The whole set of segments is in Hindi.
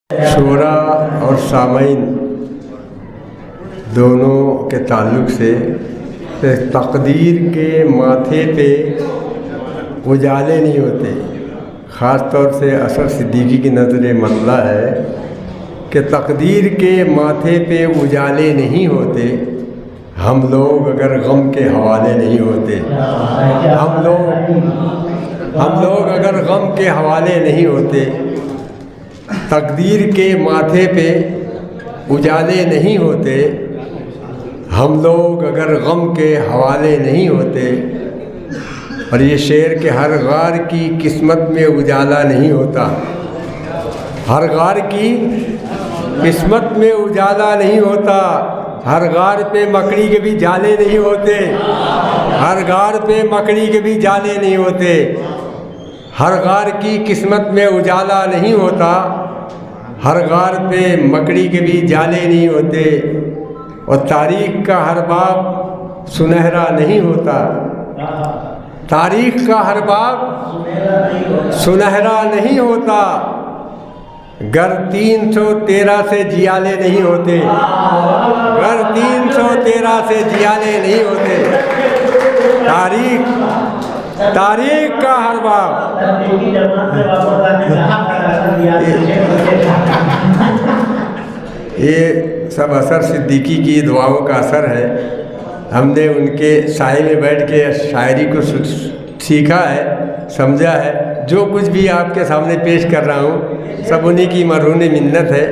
शोरा और सामईन दोनों के ताल्लुक़ से तकदीर के माथे पे उजाले नहीं होते। ख़ास तौर से असर सिद्दीकी की नज़र मतला है कि तकदीर के माथे पे उजाले नहीं होते। हम लोग अगर गम के हवाले नहीं होते, हम लोग अगर गम के हवाले नहीं होते, तकदीर के माथे पे उजाले नहीं होते, हम लोग अगर गम के हवाले नहीं होते। और ये शेर के हर गार की किस्मत में उजाला नहीं होता, हर गार की किस्मत में उजाला नहीं होता। हर गार पे मकड़ी के भी जाले नहीं होते, हर गार पे मकड़ी के भी जाले नहीं होते। हर गार की किस्मत में उजाला नहीं होता, हर गार पे मकड़ी के भी जाले नहीं होते। और तारीख़ का हर बाब सुनहरा नहीं होता, तारीख़ का हर बाब सुनहरा नहीं होता। गर 313 से जियाले नहीं होते, गर 313 से जियाले नहीं होते। तारीख़ का हर बाब ये सब असर सिद्दीकी की दुआओं का असर है। हमने उनके साए में बैठ के शायरी को सीखा है, समझा है। जो कुछ भी आपके सामने पेश कर रहा हूँ सब उन्हीं की मरहून मिन्नत है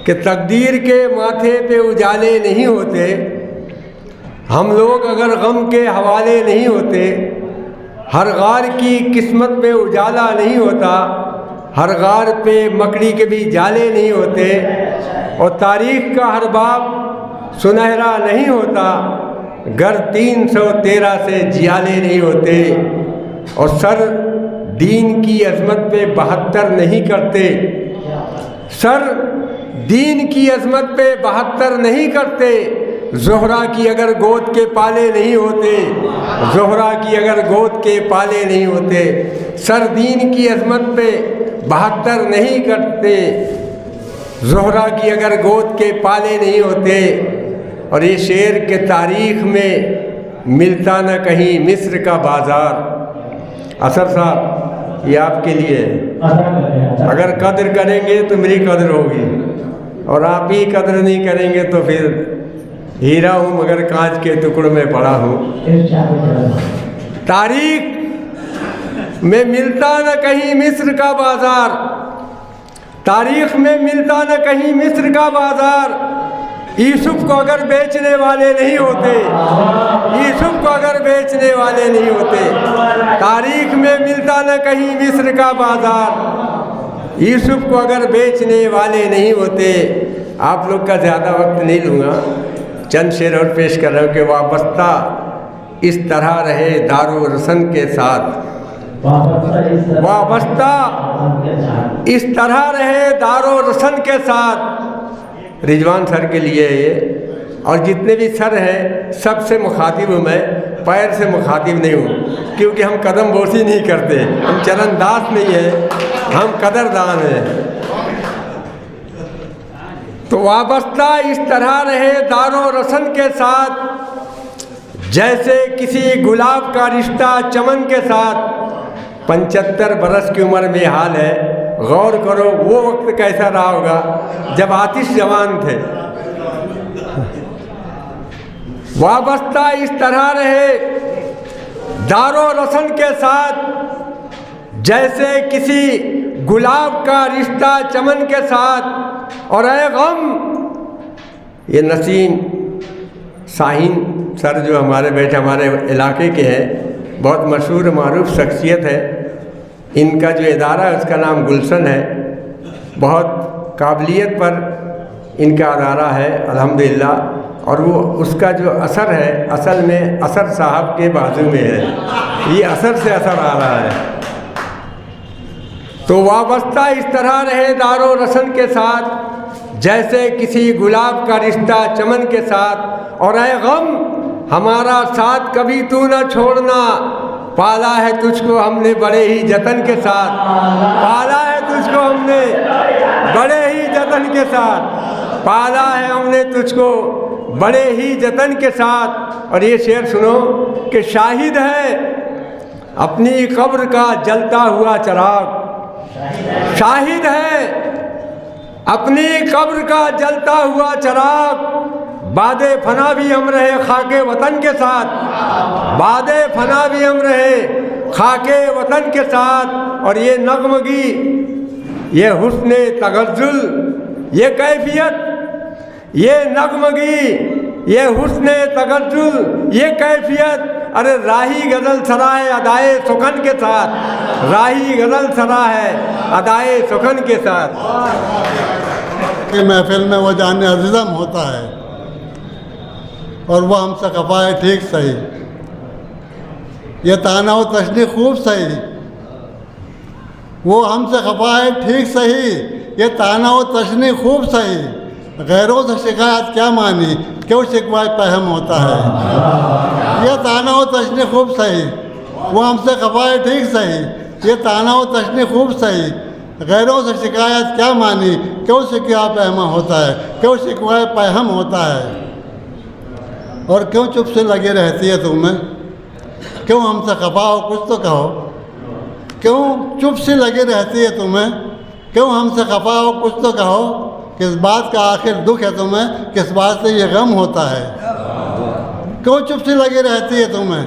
कि तकदीर के माथे पे उजाले नहीं होते। हम लोग अगर गम के हवाले नहीं होते, हर गार की किस्मत पे उजाला नहीं होता, हर गार पे मकड़ी के भी जाले नहीं होते। और तारीख़ का हर बाब सुनहरा नहीं होता, गर 313 से जियाले नहीं होते। और सर दीन की अज़मत पे 72 नहीं करते, सर दीन की अज़मत पे 72 नहीं करते। ज़ोहरा की अगर गोद के पाले नहीं होते, ज़ोहरा की अगर गोद के पाले नहीं होते, सर दीन की अज़मत पे 72 नहीं करते। ज़ोहरा की अगर गोद के पाले नहीं होते। और ये शेर के तारीख़ में मिलता न कहीं मिस्र का बाज़ार। असर साहब ये आपके लिए अगर कद्र करेंगे तो मेरी कद्र होगी, और आप ही कद्र नहीं करेंगे तो फिर हीरा हूँ मगर कांच के टुकड़ों में पड़ा हूँ। तारीख़ में मिलता न कहीं मिस्र का बाज़ार, तारीख़ में मिलता न कहीं मिस्र का बाज़ार। यूसुफ को अगर बेचने वाले नहीं होते, यूसुफ को अगर बेचने वाले नहीं होते, तारीख़ में मिलता न कहीं मिस्र का बाज़ार। यूसुफ को अगर बेचने वाले नहीं होते। आप लोग का ज़्यादा वक्त नहीं लूँगा, चंद शेर और पेश कर रहा हूँ कि वाबस्ता इस तरह रहे दारो रसन के साथ, वाबस्ता इस तरह रहे दारो रसन के साथ। रिजवान सर के लिए ये, और जितने भी सर हैं सबसे मुखातिब हूँ मैं, पैर से मुखातिब नहीं हूँ, क्योंकि हम कदम बोसी नहीं करते, हम चरणदास नहीं हैं, हम कदरदान हैं। तो वाबस्ता इस तरह रहे दारो रसन के साथ, जैसे किसी गुलाब का रिश्ता चमन के साथ। 75 बरस की उम्र में हाल है, गौर करो वो वक्त कैसा रहा होगा जब आतिश जवान थे। वाबस्ता इस तरह रहे दारो रसन के साथ, जैसे किसी गुलाब का रिश्ता चमन के साथ। और ऐ गम, ये नसीम शाहीन सर जो हमारे बैठे हमारे इलाके के हैं, बहुत मशहूर मारूफ शख्सियत है। इनका जो इदारा है उसका नाम गुलशन है, बहुत काबिलियत पर इनका इदारा है अल्हम्दुलिल्लाह। और वो उसका जो असर है असल में असर साहब के बाजू में है, ये असर से असर आ रहा है। तो वाबस्ता इस तरह रहे दारो रसन के साथ, जैसे किसी गुलाब का रिश्ता चमन के साथ। और ऐ गम हमारा साथ कभी तू न छोड़ना, पाला है तुझको हमने बड़े ही जतन के साथ, पाला है तुझको हमने बड़े ही जतन के साथ पाला है हमने तुझको, बड़े ही जतन के साथ। और ये शेर सुनो कि शाहिद है अपनी कब्र का जलता हुआ चिराग, शाहिद है अपनी कब्र का जलता हुआ चिराग, बादे फना भी हम रहे खाके वतन के साथ, बादे फना भी हम रहे खाके वतन के साथ। और ये नगमगी, ये हुस्ने तगज्जुल, ये कैफियत, ये नगमगी, ये हुस्ने तगज्जुल, ये कैफियत, अरे राही गज़ल सरा है अदाए सुखन के साथ, राही गज़ल सरा है अदाए सुखन के साथ। कि महफिल में वो जाने अज़ीज़म होता है और वह हमसे खफा है ठीक सही, ये ताना व तशनी खूब सही, वो हमसे खफा है ठीक सही, ये ताना व तशनी खूब सही, गैरों से शिकायत क्या मानी, क्यों शिकवा पहम होता है। ये ताना व तशनी खूब सही, वो हमसे खफा है ठीक सही, ये ताना व तशनी खूब सही, गैरों से शिकायत क्या मानी, क्यों शिकवा पहमा होता है, क्यों शिकवा पहम होता है। और क्यों चुप से लगे रहती है तुम्हें, क्यों हमसे खफा हो कुछ तो कहो, क्यों चुप से लगे रहती है तुम्हें, क्यों हमसे खफा हो कुछ तो कहो, किस बात का आखिर दुख है तुम्हें, किस बात से ये गम होता है। क्यों चुप से लगी रहती है तुम्हें,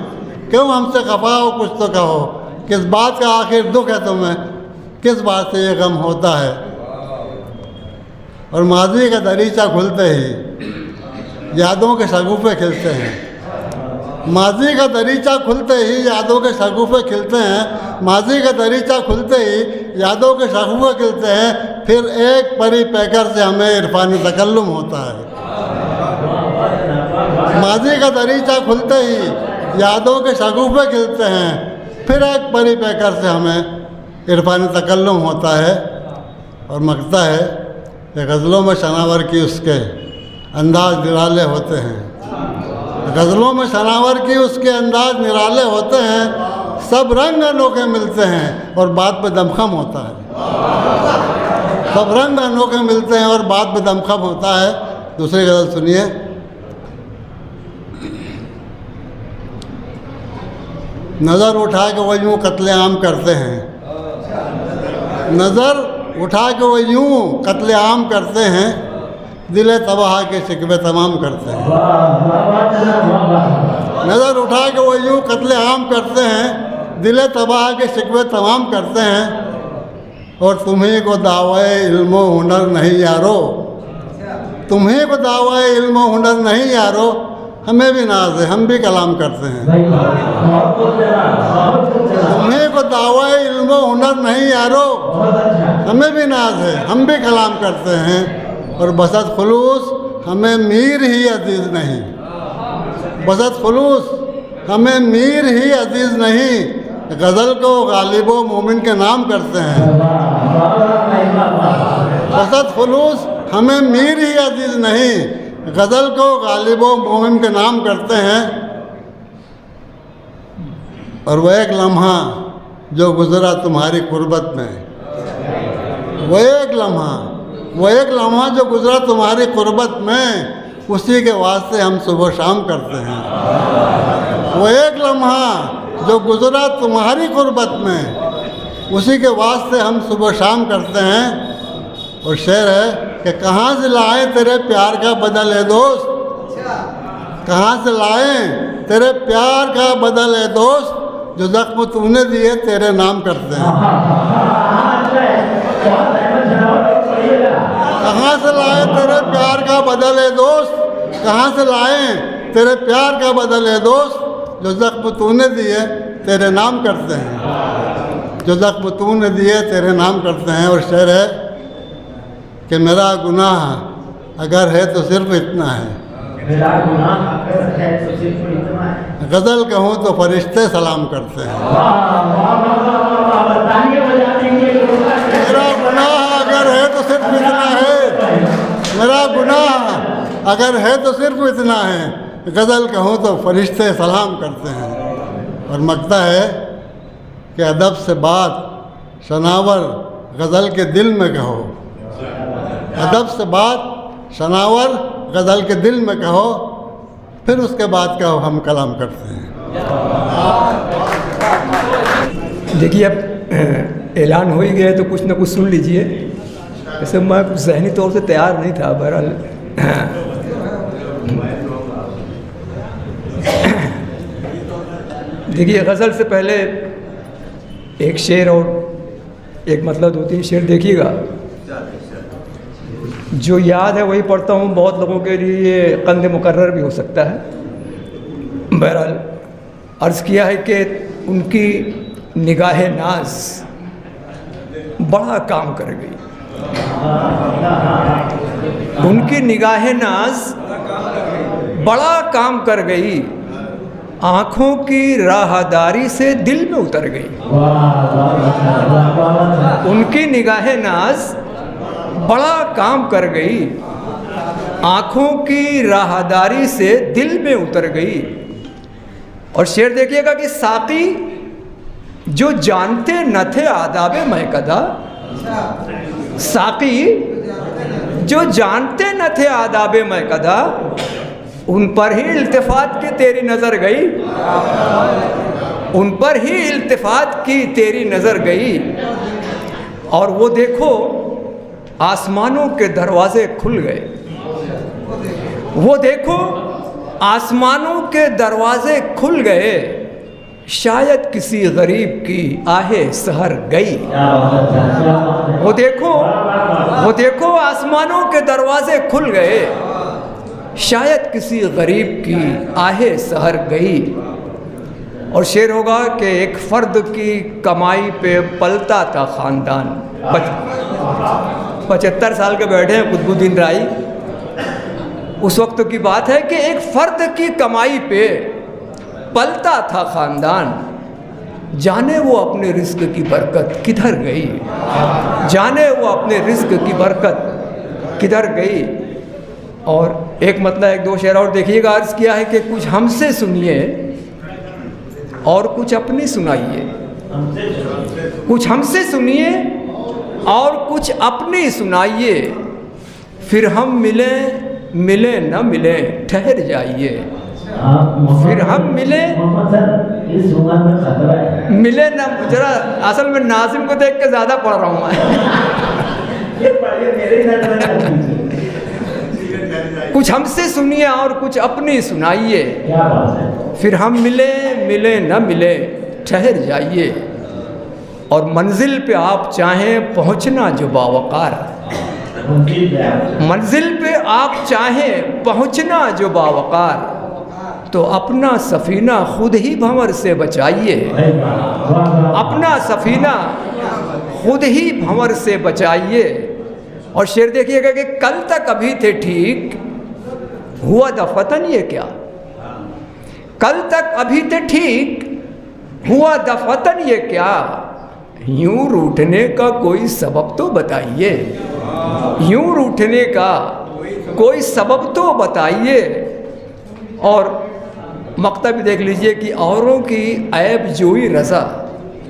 क्यों हमसे खफा हो कुछ तो कहो, किस बात का आखिर दुख है तुम्हें, किस बात से ये गम होता है। और माजी का दरीचा खुलते ही यादों के शगुफे खिलते हैं, माजी का दरीचा खुलते ही यादों के शगुफे खिलते हैं, माजी का दरीचा खुलते ही यादों के शगुफे खिलते हैं, फिर एक परी पैकर से हमें इरफानी तकल्लुम होता है। माजी का दरीचा खुलते ही यादों के शगुफे खिलते हैं, फिर एक परी पैकर से हमें इरफानी तकल्लुम होता है। और मकता है कि गज़लों में शनावर की उसके अंदाज निराले होते हैं, गज़लों में शनावर की उसके अंदाज निराले होते हैं, सब रंग अनोखे मिलते हैं और बात पे दमखम होता है, सब रंग अनोखे मिलते हैं और बात पे दमखम होता है। दूसरी गज़ल सुनिए। नज़र उठा के वो यूँ कत्लेआम करते हैं, नज़र उठा के वो यूँ कत्लेआम करते हैं, दिले तबाह के शिकवे तमाम करते हैं। नज़र उठा के वो यूँ कत्लेआम करते हैं, दिले तबाह के शिकवे तमाम करते हैं। और तुम्हीं को दावाए इल्म व हुनर नहीं यारो, तुम्हीं को दावाए इल्म व हुनर नहीं यारो, हमें भी नाज है हम भी कलाम करते हैं। तुम्हीं को दावाए इल्म व हुनर नहीं यारो, हमें भी नाज है हम भी कलाम करते हैं। और बसत खुलूस हमें मीर ही अजीज़ नहीं, बसत खुलूस हमें मीर ही अजीज़ नहीं, गज़ल को गालिब व मोमिन के नाम करते हैं। बसत खुलूस हमें मीर ही अजीज़ नहीं, गज़ल को गालिब व मोमिन के नाम करते हैं। और वह एक लम्हा जो गुज़रा तुम्हारी कुर्बत में, वो एक लम्हा, वो एक लम्हा जो गुज़रा तुम्हारी कुर्बत में, उसी के वास्ते हम सुबह शाम करते हैं। वो एक लम्हा जो गुज़रा तुम्हारी कुर्बत में, उसी के वास्ते हम सुबह शाम करते हैं। और शेर है कि कहाँ से लाएं तेरे प्यार का बदल है दोस्त, कहाँ से लाएं तेरे प्यार का बदल है दोस्त, जो ज़ख्म तूने दिए तेरे नाम करते हैं। कहाँ से लाएं तेरे प्यार का बदल है दोस्त, कहाँ से लाएं तेरे प्यार का बदल है दोस्त, जो ज़ख्म तूने दिए तेरे नाम करते हैं, जो ज़ख्म तूने दिए तेरे नाम करते हैं। और शेर है कि मेरा गुनाह अगर है तो सिर्फ इतना है, गज़ल कहूँ तो फरिश्ते सलाम करते हैं। मेरा गुनाह अगर है तो सिर्फ इतना है, मेरा गुनाह अगर है तो सिर्फ इतना है, गज़ल कहूँ तो फरिश्ते सलाम करते हैं। और मकता है कि अदब से बात शनावर गज़ल के दिल में कहो, अदब से बात शनावर गज़ल के दिल में कहो, फिर उसके बाद कहो हम कलाम करते हैं। देखिए, अब ऐलान हो ही गया तो कुछ ना कुछ सुन लीजिए। वैसे मैं ज़हनी तौर से तैयार नहीं था, बहरहाल देखिए, गज़ल से पहले एक शेर और एक मतलब 2-3 शेर देखिएगा। जो याद है वही पढ़ता हूँ, बहुत लोगों के लिए ये कंद मुकर्रर भी हो सकता है। बहरहाल अर्ज़ किया है कि उनकी निगाह नाज बड़ा काम कर गई। उनकी निगाह नाज बड़ा काम कर गई, आँखों की राहदारी से दिल में उतर गई। उनकी निगाह नाज बड़ा काम कर गई, आँखों की राहदारी से दिल में उतर गई। और शेर देखिएगा कि साकी जो जानते न थे आदाबे महकदा, साकी जो जानते न थे आदाबे महकदा, उन पर ही इल्तिफात की तेरी नज़र गई, उन पर ही इल्तिफात की तेरी नज़र गई। और वो देखो आसमानों के दरवाजे खुल गए, वो देखो आसमानों के दरवाजे खुल गए, शायद किसी गरीब की आहे सहर गई। वो देखो आसमानों के दरवाजे खुल गए, शायद किसी गरीब की आहे सहर गई। और शेर होगा कि एक फ़र्द की कमाई पे पलता था ख़ानदान। 75 साल के बैठे हैं कुतुबुद्दीन राई। उस वक्त की बात है कि एक फ़र्द की कमाई पे पलता था ख़ानदान, जाने वो अपने रिस्क की बरकत किधर गई, जाने वो अपने रिस्क की बरकत किधर गई। और एक मतलब 1-2 शेर और देखिएगा। अर्ज़ किया है कि कुछ हमसे सुनिए और कुछ अपनी सुनाइए, कुछ हमसे सुनिए और कुछ अपनी सुनाइए, फिर हम मिले न मिले ठहर जाइए, फिर हम मिले न। जरा असल में नाज़िम को देख के ज़्यादा पढ़ रहा हूँ कुछ हमसे सुनिए और कुछ अपनी सुनाइए, फिर हम मिले न मिले ठहर जाइए। और मंजिल पे आप चाहें पहुंचना जो बावकार, मंजिल पे आप चाहें पहुंचना जो बावकार, तो अपना सफ़ीना खुद ही भंवर से बचाइए, अपना सफ़ीना खुद ही भंवर से बचाइए। और शेर देखिएगा कि कल तक अभी थे ठीक, हुआ दफतन ये क्या, कल तक अभी थे ठीक, हुआ दफतन ये क्या, यूं रूठने का कोई सबब तो बताइए, यूं रूठने का कोई सबब तो बताइए। और मकतब देख लीजिए कि औरों की ऐब जोई रज़ा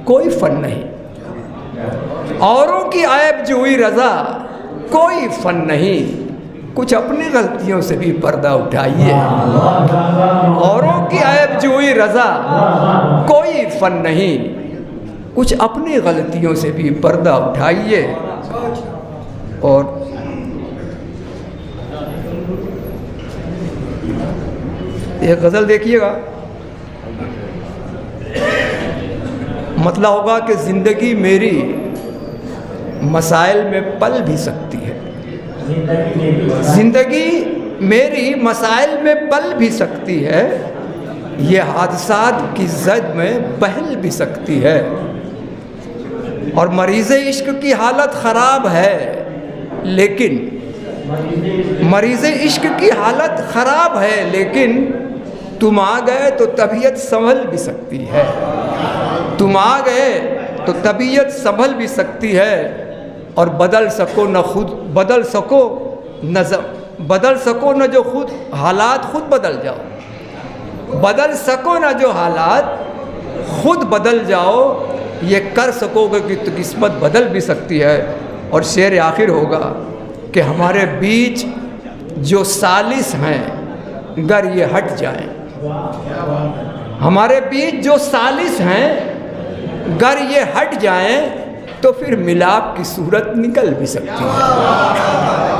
कोई फ़न नहीं, औरों की ऐब जोई रज़ा कोई फ़न नहीं, कुछ अपनी गलतियों से भी पर्दा उठाइए। औरों की ऐब जोई रज़ा कोई फ़न नहीं, कुछ अपनी गलतियों से भी पर्दा उठाइए। और ये गज़ल देखिएगा, मतलब होगा कि ज़िंदगी मेरी मसाइल में पल भी सकती है, ज़िंदगी मेरी मसाइल में पल भी सकती है, ये हादसात की ज़द में बहल भी सकती है। और मरीज़ इश्क की हालत ख़राब है, लेकिन मरीज़ इश्क की हालत ख़राब है, लेकिन तुम आ गए तो तबीयत संभल भी सकती है, तुम आ गए तो तबीयत संभल भी सकती है। और बदल सको न खुद बदल सको न बदल सको न जो खुद हालात खुद बदल जाओ, बदल सको न जो हालात खुद बदल जाओ, ये कर सकोगे कि तो किस्मत बदल भी सकती है। और शेर आखिर होगा कि हमारे बीच जो सालिस हैं गर ये हट जाएं, हमारे बीच जो सालिस हैं गर ये हट जाएं तो फिर मिलाप की सूरत निकल भी सकती है।